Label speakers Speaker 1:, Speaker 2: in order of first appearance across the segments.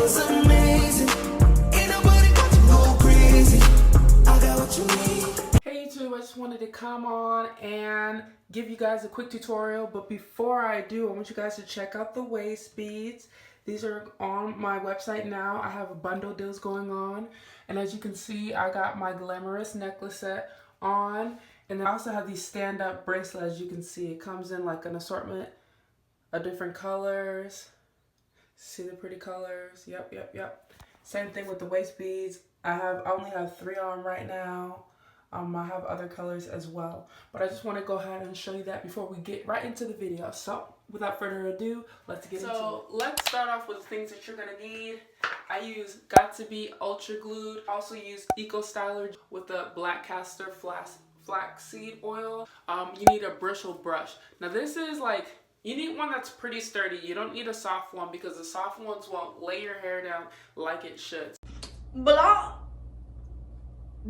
Speaker 1: feels amazing. Ain't nobody got to go crazy. I got what you need.
Speaker 2: Hey YouTube, I just wanted to come on and give you guys a quick tutorial, but before I do, I want you guys to check out the waist beads. These are on my website now. I have a bundle deals going on, and as you can see, I got my glamorous necklace set on, and I also have these stand-up bracelets. As you can see, it comes in like an assortment of different colors. See the pretty colors? Yep. Same thing with the waist beads. I only have 3 on right now. I have other colors as well, but I just want to go ahead and show you that before we get right into the video. So without further ado, let's get into it. So let's start off with the things that you're gonna need. I use Got To Be Ultra Glued. Also use Eco Styler with the black castor flaxseed oil. You need a bristle brush. Now this is like, you need one that's pretty sturdy. You don't need a soft one because the soft ones won't lay your hair down like it should.
Speaker 3: Block.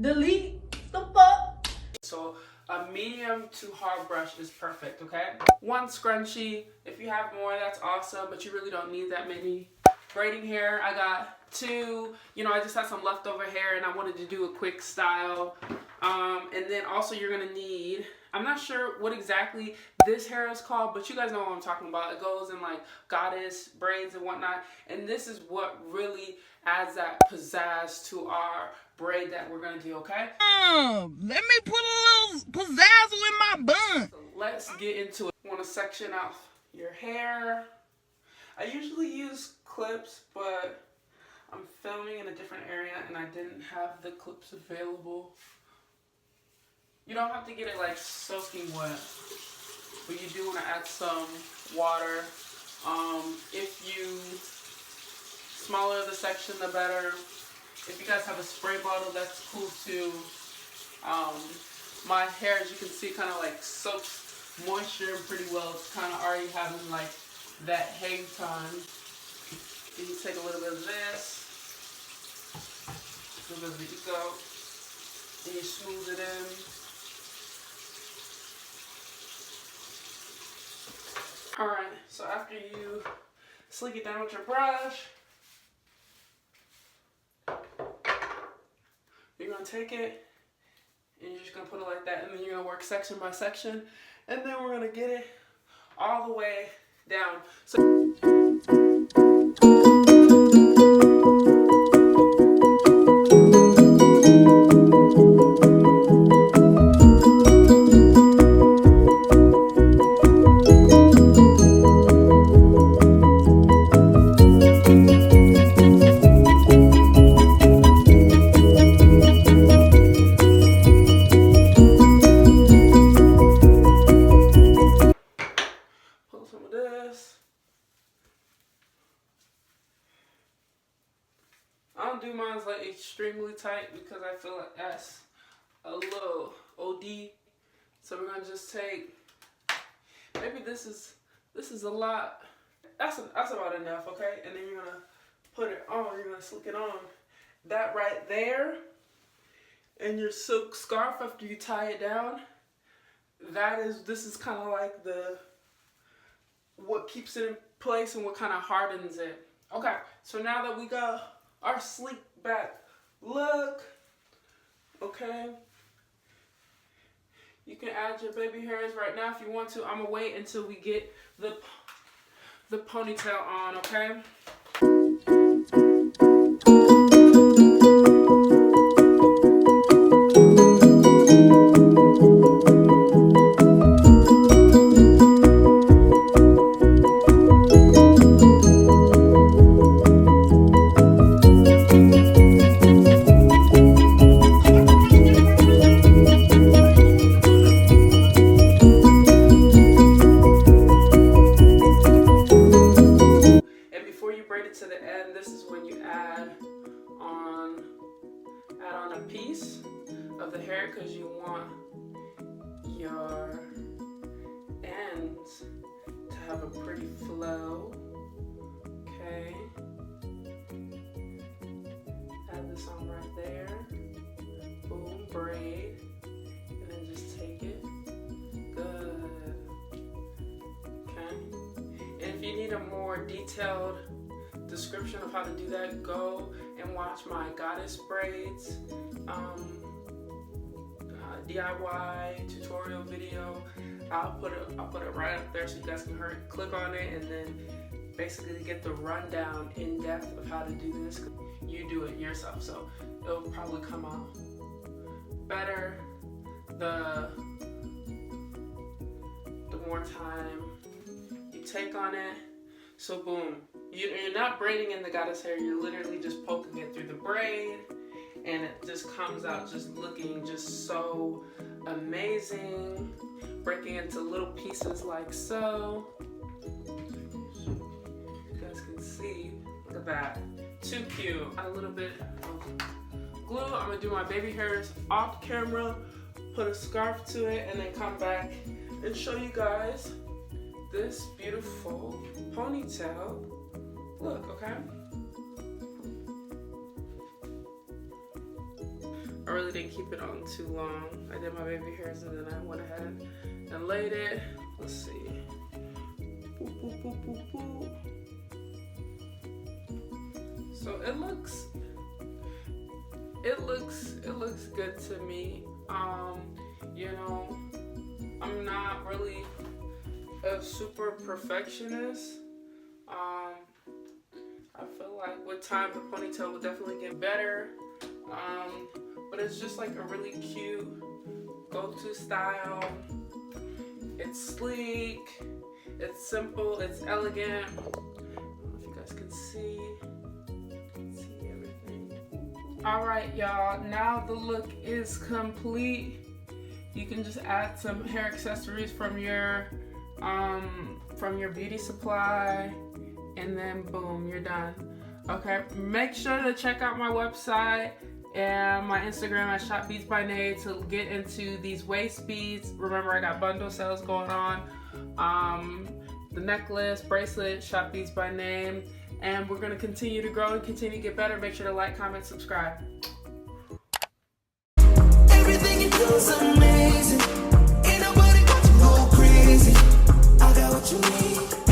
Speaker 3: Delete. The fuck?
Speaker 2: So a medium to hard brush is perfect, okay? 1 scrunchie. If you have more, that's awesome, but you really don't need that many. Braiding hair, I got 2. You know, I just had some leftover hair and I wanted to do a quick style. And then also you're gonna need, I'm not sure what exactly this hair is called, but you guys know what I'm talking about. It goes in like goddess braids and whatnot. And this is what really adds that pizzazz to our braid that we're gonna do, okay?
Speaker 3: Let me put a little pizzazzle in my bun.
Speaker 2: So let's get into it. You wanna section off your hair. I usually use clips, but I'm filming in a different area and I didn't have the clips available. You don't have to get it like soaking wet, but you do want to add some water. If you, smaller the section, the better. If you guys have a spray bottle, that's cool too. My hair, as you can see, kind of like soaks moisture pretty well. It's kind of already having like that hang time. And you take a little bit of this, a little bit of the Eco, and you smooth it in. Alright, so after you slick it down with your brush, you're going to take it and you're just going to put it like that, and then you're going to work section by section, and then we're going to get it all the way down. I don't do mine like extremely tight because I feel like that's a little OD. So we're gonna just take, maybe this is a lot. That's about enough, okay? And then you're gonna put it on. You're gonna slick it on. That right there, and your silk scarf after you tie it down. This is kind of like what keeps it in place and what kind of hardens it. Okay, so now that we got our sleek back look, okay, you can add your baby hairs right now if you want to. I'm gonna wait until we get the ponytail on, okay? To the end, this is when you add on a piece of the hair because you want your ends to have a pretty flow. Okay, add this on right there. Boom, braid, and then just take it. Good. Okay, and if you need a more detailed description of how to do that, go and watch my Goddess Braids DIY tutorial video. I'll put it right up there so you guys can click on it and then basically get the rundown in depth of how to do this. You do it yourself, so it'll probably come out better the more time you take on it. So boom, you're not braiding in the goddess hair, you're literally just poking it through the braid, and it just comes out just looking just so amazing, breaking into little pieces like so. You guys can see, look at that, too cute. A little bit of glue. I'm gonna do my baby hairs off camera, put a scarf to it, and then come back and show you guys this beautiful ponytail look, okay? I really didn't keep it on too long. I did my baby hairs and then I went ahead and laid it. Let's see. Boop, boop, boop, boop, boop. So it looks good to me. You know, I'm not really a super perfectionist. I feel like with time the ponytail will definitely get better. But it's just like a really cute go-to style. It's sleek, it's simple, it's elegant. I don't know if you guys can see everything. All right, y'all, now the look is complete. You can just add some hair accessories from your beauty supply, and then boom, you're done. Okay, make sure to check out my website and my Instagram at shopbeadsbynae to get into these waist beads. Remember, I got bundle sales going on. The necklace, bracelet, Shop Beads by Name, and we're gonna continue to grow and continue to get better. Make sure to like, comment, subscribe.
Speaker 1: Everything you do is amazing.